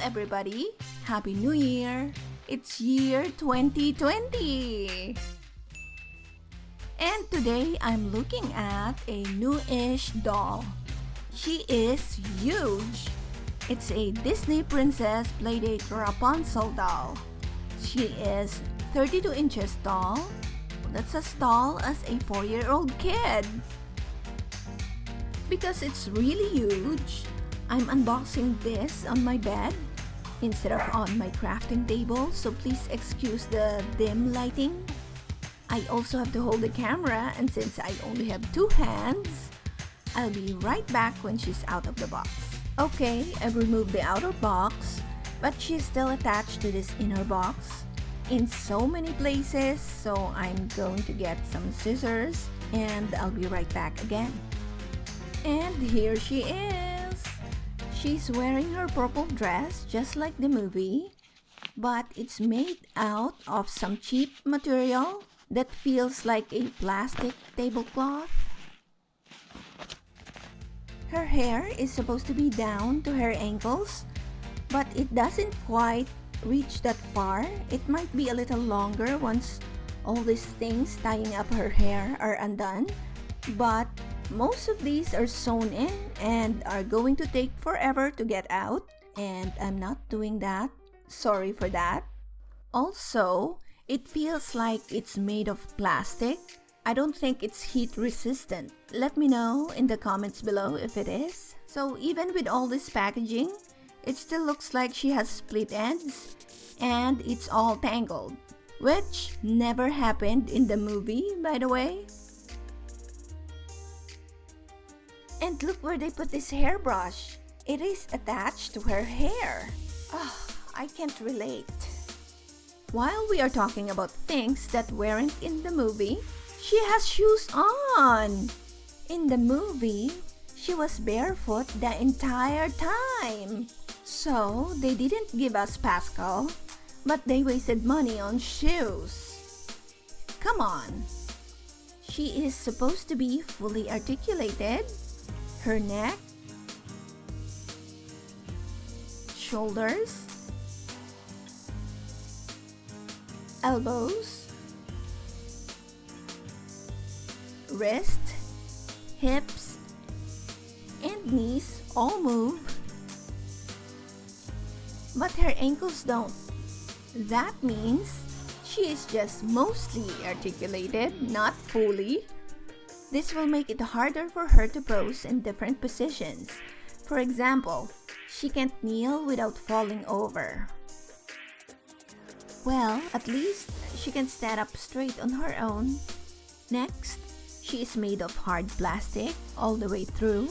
everybody! Happy New Year! It's year 2020! And today I'm looking at a new-ish doll. She is huge! It's a Disney Princess Playdate Rapunzel doll. She is 32 inches tall. That's as tall as a 4-year-old kid. Because it's really huge, I'm unboxing this on my bed instead of on my crafting table, so please excuse the dim lighting. I also have to hold the camera, and since I only have 2 hands, I'll be right back when she's out of the box. Okay, I've removed the outer box, but she's still attached to this inner box in so many places, so I'm going to get some scissors and I'll be right back again. And here she is! She's wearing her purple dress just like the movie, but it's made out of some cheap material that feels like a plastic tablecloth. Her hair is supposed to be down to her ankles, but it doesn't quite reach that far. It might be a little longer once all these things tying up her hair are undone, but most of these are sewn in and are going to take forever to get out, and I'm not doing that. Sorry for that. Also, it feels like it's made of plastic. I don't think it's heat resistant. Let me know in the comments below if it is. So even with all this packaging, it still looks like she has split ends and it's all tangled, which never happened in the movie, by the way. And look where they put this hairbrush. It is attached to her hair. Oh, I can't relate. While we are talking about things that weren't in the movie, she has shoes on! In the movie, she was barefoot the entire time. So, they didn't give us Pascal, but they wasted money on shoes. Come on! She is supposed to be fully articulated. Her neck, shoulders, elbows, wrist, hips, and knees all move, but her ankles don't. That means she is just mostly articulated, not fully. This will make it harder for her to pose in different positions. For example, she can't kneel without falling over. Well, at least she can stand up straight on her own. Next, she is made of hard plastic all the way through.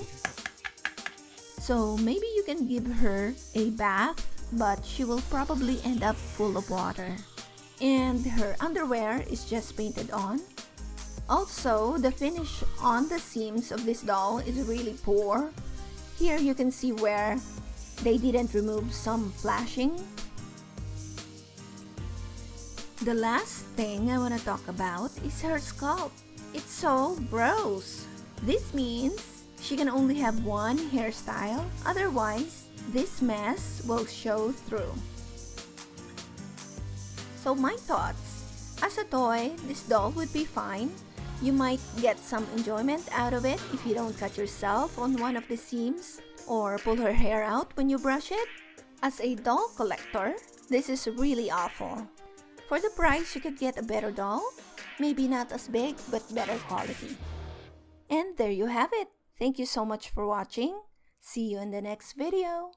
So maybe you can give her a bath, but she will probably end up full of water. And her underwear is just painted on. Also, the finish on the seams of this doll is really poor. Here you can see where they didn't remove some flashing. The last thing I want to talk about is her scalp. It's so gross. This means she can only have one hairstyle, otherwise this mess will show through. So my thoughts, as a toy, this doll would be fine. You might get some enjoyment out of it if you don't cut yourself on one of the seams or pull her hair out when you brush it. As a doll collector, this is really awful. For the price, you could get a better doll. Maybe not as big, but better quality. And there you have it. Thank you so much for watching. See you in the next video.